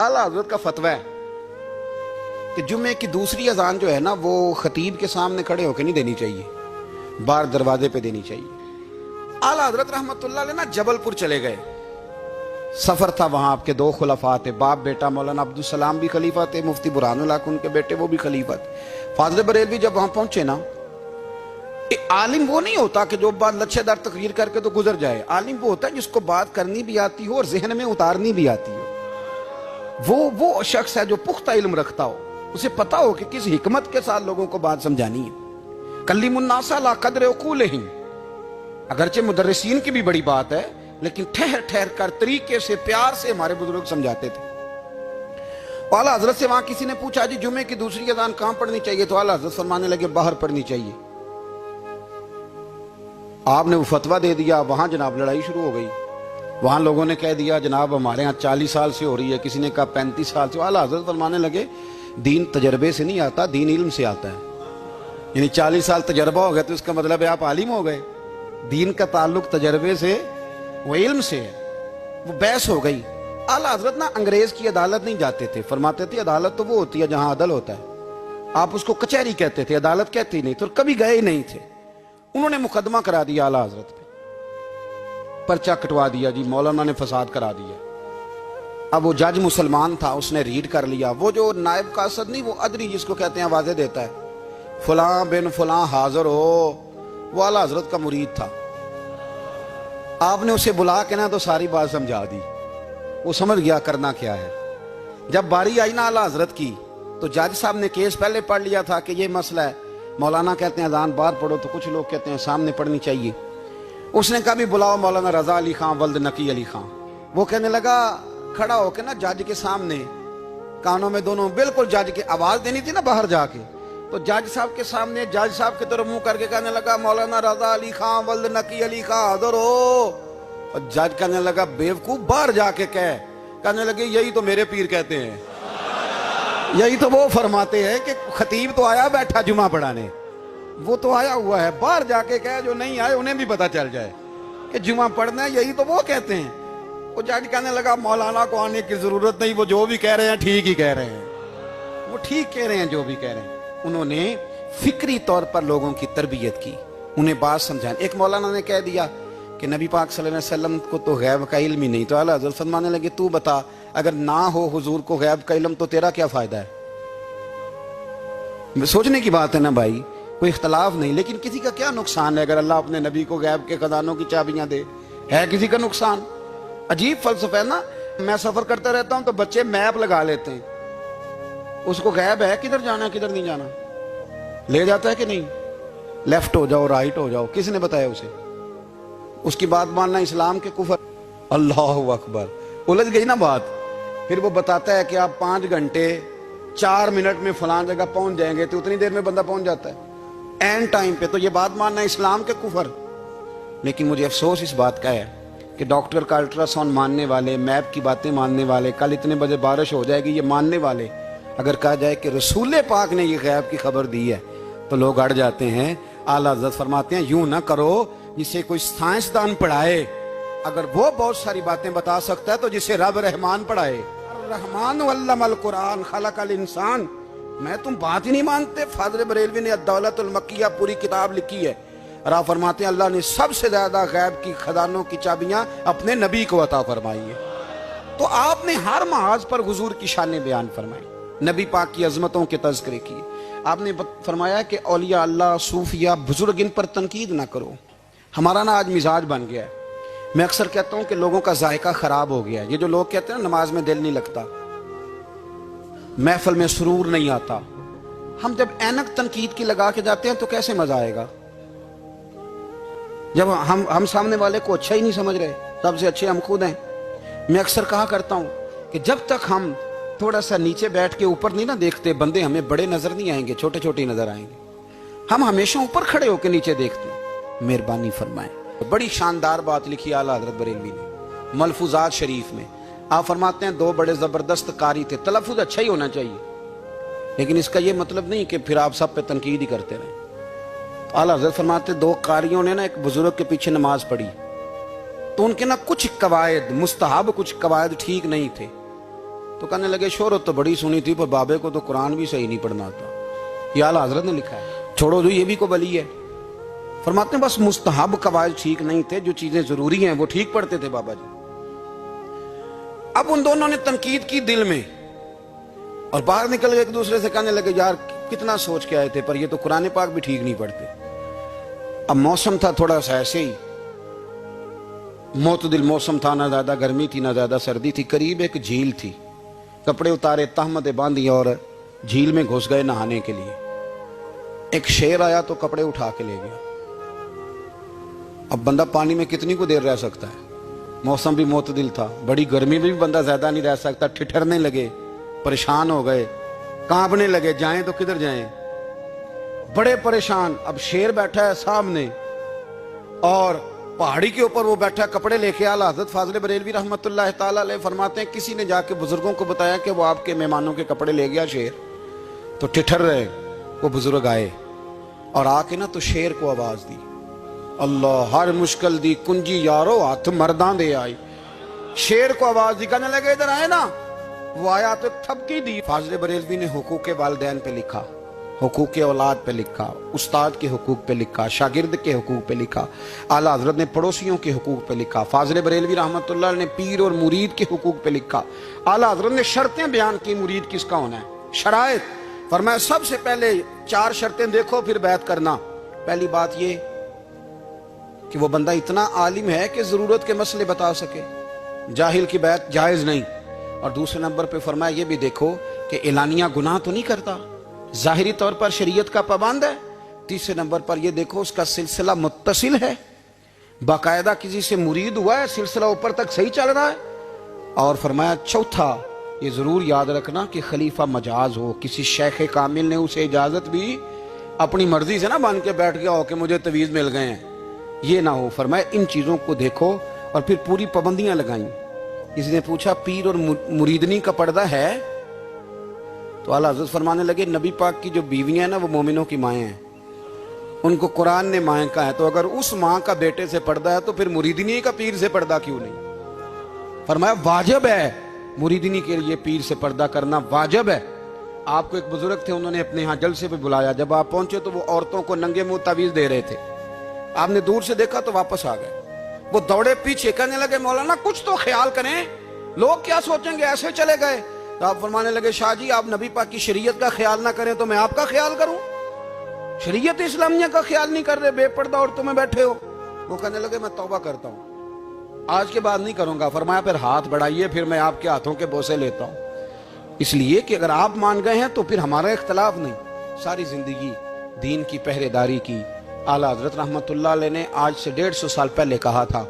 आला हजरत का फतवा है कि जुम्मे की दूसरी अजान जो है ना वो खतीब के सामने खड़े होकर नहीं देनी चाहिए, बाहर दरवाजे पे देनी चाहिए। आला हजरत रहमतुल्लाह अलैह ना जबलपुर चले गए, सफर था, वहां आपके दो खुलफा थे, बाप बेटा मौलाना अब्दुल सलाम भी खलीफा थे, मुफ्ती बुरहानुल हक उनके बेटे वो भी खलीफा थे। फाज़िल बरेलवी जब वहां पहुंचे ना, आलिम वो नहीं होता कि जो बात लच्छेदार तकरीर करके तो गुजर जाए, आलिम वो होता है जिसको बात करनी भी आती हो और जहन में उतारनी भी आती हो। वो शख्स है जो पुख्ता इल्म रखता हो, उसे पता हो कि किस हिकमत के साथ लोगों को बात समझानी है। कल्लिमुन्नासा ला कद्र उकूलिहिम, अगरचे मुदर्रिसीन की भी बड़ी बात है, लेकिन ठहर ठहर कर तरीके से प्यार से हमारे बुजुर्ग समझाते थे। आला हजरत से वहां किसी ने पूछा जी जुमे की दूसरी अजान कहां पढ़नी चाहिए, तो आला हजरत फरमाने लगे बाहर पढ़नी चाहिए। आपने वो फतवा दे दिया, वहां जनाब लड़ाई शुरू हो गई। वहां लोगों ने कह दिया जनाब हमारे यहाँ 40 साल से हो रही है, किसी ने कहा 35 साल से। आला हजरत फरमाने लगे दीन तजर्बे से नहीं आता, दीन इल्म से आता है। यानी 40 साल तजर्बा हो गया तो इसका मतलब है आप आलिम हो गए। दीन का ताल्लुक तजर्बे से, वो इल्म से है। वो बहस हो गई। आला हजरत ना अंग्रेज की अदालत नहीं जाते थे, फरमाते थे अदालत तो वो होती है जहां अदल होता है, आप उसको कचहरी कहते थे, अदालत कहते ही नहीं, तो कभी गए ही नहीं थे। उन्होंने मुकदमा करा दिया आला हजरत पे, पर्चा कटवा दिया जी, मौलाना ने फसाद करा दिया। अब वो जज मुसलमान था, उसने रीड कर लिया। वो जो नायब कासद नहीं, वो अदरी जिसको कहते हैं आवाजें देता है, फलां बिन फलां हाजिर हो, वो आला हजरत का मुरीद था। आपने उसे बुला के ना तो सारी बात समझा दी, वो समझ गया करना क्या है। जब बारी आई ना आला हजरत की, तो जज साहब ने केस पहले पढ़ लिया था कि ये मसला है, मौलाना कहते हैं अजान बाहर पढ़ो, तो कुछ लोग कहते हैं सामने पढ़नी चाहिए। उसने कहा भी बुलाओ मौलाना रजा अली खां वल्द नकी अली खां। वो कहने लगा खड़ा होकर ना जज के सामने, कानों में दोनों बिल्कुल जज के आवाज देनी थी ना बाहर जाके, तो जज साहब के सामने जज साहब की तरफ मुंह करके कहने लगा मौलाना रजा अली खां वल्द नकी अली खां हाजिर हो। और जज कहने लगा बेवकूफ बाहर जाके कह। कहने लगे यही तो मेरे पीर कहते हैं, यही तो वो फरमाते हैं कि खतीब तो आया बैठा जुमा पढ़ाने, वो तो आया हुआ है, बाहर जाके कह, जो नहीं आए उन्हें भी पता चल जाए कि जुमा पढ़ना है, यही तो वो कहते हैं। वो जज कहने लगा मौलाना को आने की जरूरत नहीं, वो जो भी कह रहे हैं ठीक ही कह रहे हैं, वो ठीक कह रहे हैं जो भी कह रहे हैं। उन्होंने फिक्री तौर पर लोगों की तरबियत की, उन्हें बात समझाने। एक मौलाना ने कह दिया कि नबी पाक सल्लल्लाहु अलैहि वसल्लम को तो गैब का इल्म ही नहीं, तो आला हज़रत फरमाने लगे तू बता अगर ना हो हुजूर को गैब का इल्म तो तेरा क्या फायदा है। सोचने की बात है ना भाई, कोई इख्तलाफ नहीं, लेकिन किसी का क्या नुकसान है अगर अल्लाह अपने नबी को गैब के खजानों की चाबियां दे, है किसी का नुकसान। अजीब फलसफा है ना। मैं सफर करता रहता हूं तो बच्चे मैप लगा लेते हैं, उसको गैब है किधर जाना किधर नहीं जाना, ले जाता है कि नहीं, लेफ्ट हो जाओ राइट हो जाओ, किसने बताया उसे। उसकी बात मानना इस्लाम के कुफर। अल्लाहु अकबर, उलझ गई ना बात। फिर वो बताता है कि आप 5 घंटे 4 मिनट में फलां जगह पहुंच जाएंगे, तो उतनी देर में बंदा पहुंच जाता है एंड टाइम पे। तो ये बात मानना इस्लाम के कुफर। लेकिन मुझे अफसोस इस बात का है कि डॉक्टर का अल्ट्रासाउंड मानने वाले, मैप की बातें मानने वाले, कल इतने बजे बारिश हो जाएगी ये मानने वाले, अगर कहा जाए कि रसूल पाक ने ये गैब की खबर दी है तो लोग अड़ जाते हैं। आला हज़रत फरमाते हैं यूं ना करो जिसे कोई साइंसदान पढ़ाए, अगर वो बहुत सारी बातें बता सकता है तो जिसे रब रहमान पढ़ाए। रहमान अल्लमल कुरान खलकल इंसान। मैं तुम बात ही नहीं मानते। फाज़िल बरेलवी ने अद-दौलतुल मक्किया पूरी किताब लिखी है, और आप फरमाते हैं अल्लाह ने सबसे ज्यादा गैब की खजानों की चाबियां अपने नबी को अता फरमाई है। तो आपने हर महाज पर हुजूर की शान बयान फरमाई, नबी पाक की अजमतों के तज़किरे किए। आपने फरमाया कि औलिया अल्लाह सूफिया बुजुर्ग इन पर तनकीद ना करो। हमारा ना आज मिजाज बन गया है, मैं अक्सर कहता हूं कि लोगों का जायका खराब हो गया है। ये जो लोग कहते हैं ना नमाज में दिल नहीं लगता, महफिल में सुरूर नहीं आता, हम जब ऐनक तनकीद की लगा के जाते हैं तो कैसे मजा आएगा। जब हम सामने वाले को अच्छा ही नहीं समझ रहे, सबसे अच्छे हम खुद हैं। मैं अक्सर कहा करता हूं कि जब तक हम थोड़ा सा नीचे बैठ के ऊपर नहीं ना देखते, बंदे हमें बड़े नजर नहीं आएंगे, छोटे छोटे नजर आएंगे। हम हमेशा ऊपर खड़े होकर नीचे देखते हैं। मेहरबानी फरमाएं। बड़ी शानदार बात लिखी आला हज़रत बरेलवी ने मलफूजात शरीफ में। आप फरमाते हैं 2 बड़े जबरदस्त कारी थे। तलफ़ुज़ अच्छा ही होना चाहिए, लेकिन इसका यह मतलब नहीं कि फिर आप सब पे तनकीद ही करते रहें। आला हज़रत फरमाते 2 कारियों ने ना एक बुजुर्ग के पीछे नमाज पढ़ी, तो उनके ना कुछ कवायद मुस्तहब, कुछ कवायद ठीक नहीं थे। تو کہنے لگے شہرت تو بڑی سنی تھی پر بابے کو تو قرآن بھی صحیح نہیں پڑھنا آتا. یہ اعلیٰ حضرت نے لکھا ہے. چھوڑو جو یہ بھی کو بلی ہے. فرماتے ہیں بس مستحب قواعد ٹھیک نہیں تھے, جو چیزیں ضروری ہیں وہ ٹھیک پڑھتے تھے بابا جی. اب ان دونوں نے تنقید کی دل میں اور باہر نکل گئے ایک دوسرے سے کہنے لگے یار کتنا سوچ کے آئے تھے پر یہ تو قرآن پاک بھی ٹھیک نہیں پڑھتے. اب موسم تھا تھوڑا سا ایسے ہی معتدل موسم تھا, نہ زیادہ گرمی تھی نہ زیادہ سردی تھی. قریب ایک جھیل تھی. کپڑے اتارے, تہمتیں باندھی اور جھیل میں گھس گئے نہانے کے لیے. ایک شیر آیا تو کپڑے اٹھا کے لے گیا. اب بندہ پانی میں کتنی کو دیر رہ سکتا ہے؟ موسم بھی معتدل تھا, بڑی گرمی میں بھی بندہ زیادہ نہیں رہ سکتا. ٹھٹھرنے لگے, پریشان ہو گئے, کانپنے لگے, جائیں تو کدھر جائیں, بڑے پریشان. اب شیر بیٹھا ہے سامنے اور پہاڑی کے اوپر وہ بیٹھا, کپڑے لے کے. اعلیٰ حضرت فاضل بریلوی رحمۃ اللہ تعالی علیہ فرماتے ہیں کسی نے جا کے بزرگوں کو بتایا کہ وہ آپ کے مہمانوں کے کپڑے لے گیا شیر. تو ٹھٹھر رہے. وہ بزرگ آئے اور آ کے نا تو شیر کو آواز دی, اللہ ہر مشکل دی کنجی یارو ہاتھ مرداں دے آئی. شیر کو آواز دی, کہنے لگے ادھر آئے نا. وہ آیا تو تھپکی دی. فاضل بریلوی نے حقوق والدین پہ لکھا, حقوق اولاد پہ لکھا, استاد کے حقوق پہ لکھا, شاگرد کے حقوق پہ لکھا. اعلیٰ حضرت نے پڑوسیوں کے حقوق پہ لکھا. فاضل بریلوی رحمۃ اللہ نے پیر اور مرید کے حقوق پہ لکھا. اعلیٰ حضرت نے شرطیں بیان کی مرید کس کا ہونا ہے, شرائط. فرمایا سب سے پہلے 4 شرطیں دیکھو پھر بیعت کرنا. پہلی بات یہ کہ وہ بندہ اتنا عالم ہے کہ ضرورت کے مسئلے بتا سکے, جاہل کی بیعت جائز نہیں. اور دوسرے نمبر پہ فرمایا یہ بھی دیکھو کہ اعلانیہ گناہ تو نہیں کرتا, ظاہری طور پر شریعت کا پابند ہے. تیسرے نمبر پر یہ دیکھو اس کا سلسلہ متصل ہے, باقاعدہ کسی سے مرید ہوا ہے, سلسلہ اوپر تک صحیح چل رہا ہے. اور فرمایا چوتھا یہ ضرور یاد رکھنا کہ خلیفہ مجاز ہو, کسی شیخ کامل نے اسے اجازت بھی اپنی مرضی سے نہ مان کے بیٹھ گیا ہو کہ مجھے تویز مل گئے ہیں, یہ نہ ہو. فرمایا ان چیزوں کو دیکھو اور پھر پوری پابندیاں لگائیں. کسی نے پوچھا پیر اور مریدنی کا پردہ ہے؟ تو اعلیٰ حضرت فرمانے لگے نبی پاک کی جو بیویاں ہیں نا وہ مومنوں کی مائیں ہیں, ان کو قرآن نے مائیں کہا ہے. تو اگر اس ماں کا بیٹے سے پردہ ہے تو پھر مریدنی کا پیر سے پردہ کیوں نہیں؟ فرمایا واجب ہے مریدنی کے لیے پیر سے پردہ کرنا, واجب ہے. آپ کو ایک بزرگ تھے, انہوں نے اپنے ہاں جلسے پہ بلایا. جب آپ پہنچے تو وہ عورتوں کو ننگے منہ تعویذ دے رہے تھے. آپ نے دور سے دیکھا تو واپس آ گئے. وہ دوڑے پیچھے, کہنے لگے مولانا کچھ تو خیال کریں, لوگ کیا سوچیں گے, ایسے چلے گئے. تو آپ فرمانے لگے شاہ جی آپ نبی پاک کی شریعت کا خیال نہ کریں تو میں آپ کا خیال کروں؟ شریعت اسلامیہ کا خیال نہیں کر رہے, بے پردہ عورتوں میں بیٹھے ہو. وہ کہنے لگے میں توبہ کرتا ہوں, آج کے بعد نہیں کروں گا. فرمایا پھر ہاتھ بڑھائیے, پھر میں آپ کے ہاتھوں کے بوسے لیتا ہوں. اس لیے کہ اگر آپ مان گئے ہیں تو پھر ہمارا اختلاف نہیں. ساری زندگی دین کی پہرے داری کی. اعلیٰ حضرت رحمت اللہ علیہ نے آج سے 150 سال پہلے کہا تھا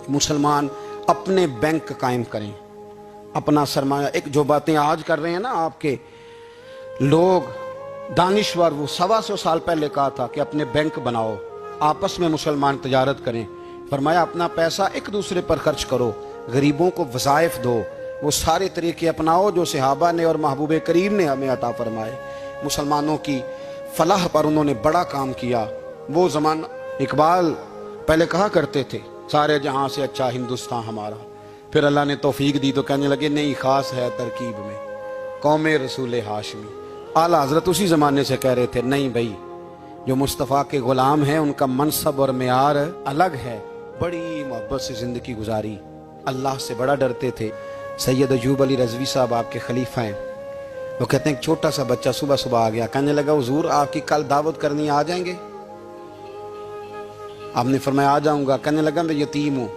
مسلمان اپنے بینک قائم کریں, اپنا سرمایہ. ایک جو باتیں آج کر رہے ہیں نا آپ کے لوگ دانشور, وہ 125 سال پہلے کہا تھا کہ اپنے بینک بناؤ, آپس میں مسلمان تجارت کریں. فرمایا اپنا پیسہ ایک دوسرے پر خرچ کرو, غریبوں کو وظائف دو, وہ سارے طریقے اپناؤ جو صحابہ نے اور محبوب کریم نے ہمیں عطا فرمائے. مسلمانوں کی فلاح پر انہوں نے بڑا کام کیا. وہ زمانہ اقبال پہلے کہا کرتے تھے سارے جہاں سے اچھا ہندوستان ہمارا. پھر اللہ نے توفیق دی تو کہنے لگے نہیں خاص ہے ترکیب میں قوم رسول ہاشمی. اعلیٰ حضرت اسی زمانے سے کہہ رہے تھے نہیں بھائی جو مصطفیٰ کے غلام ہیں ان کا منصب اور معیار الگ ہے. بڑی محبت سے زندگی گزاری, اللہ سے بڑا ڈرتے تھے. سید ایوب علی رضوی صاحب آپ کے خلیفہ ہیں. وہ کہتے ہیں ایک چھوٹا سا بچہ صبح صبح آ گیا, کہنے لگا حضور آپ کی کل دعوت کرنی آ جائیں گے؟ آپ نے فرمایا آ جاؤں گا. کہنے لگا میں یتیم ہوں,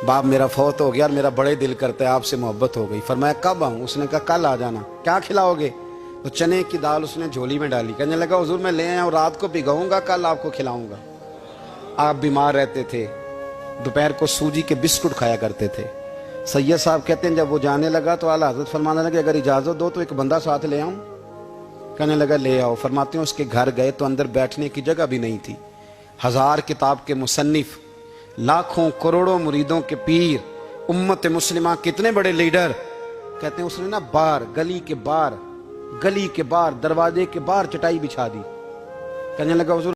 باپ میرا فوت ہو گیا اور میرا بڑے دل کرتا ہے آپ سے محبت ہو گئی. فرمایا کب آؤں؟ اس نے کہا کل آ جانا. کیا کھلاؤ گے؟ تو چنے کی دال اس نے جھولی میں ڈالی. کہنے لگا حضور میں لے آیا ہوں, رات کو بھگاؤں گا, کل آپ کو کھلاؤں گا. آپ بیمار رہتے تھے, دوپہر کو سوجی کے بسکٹ کھایا کرتے تھے. سید صاحب کہتے ہیں جب وہ جانے لگا تو اعلیٰ حضرت فرمانے لگے اگر اجازت دو تو ایک بندہ ساتھ لے آؤں. کہنے لگا لے آؤ. فرماتے ہیں اس کے گھر گئے تو اندر بیٹھنے کی جگہ بھی نہیں تھی. 1000 کتاب کے مصنف, لاکھوں کروڑوں مریدوں کے پیر, امت مسلمہ کتنے بڑے لیڈر. کہتے ہیں اس نے نا باہر گلی کے باہر دروازے کے باہر چٹائی بچھا دی. کہنے لگا حضور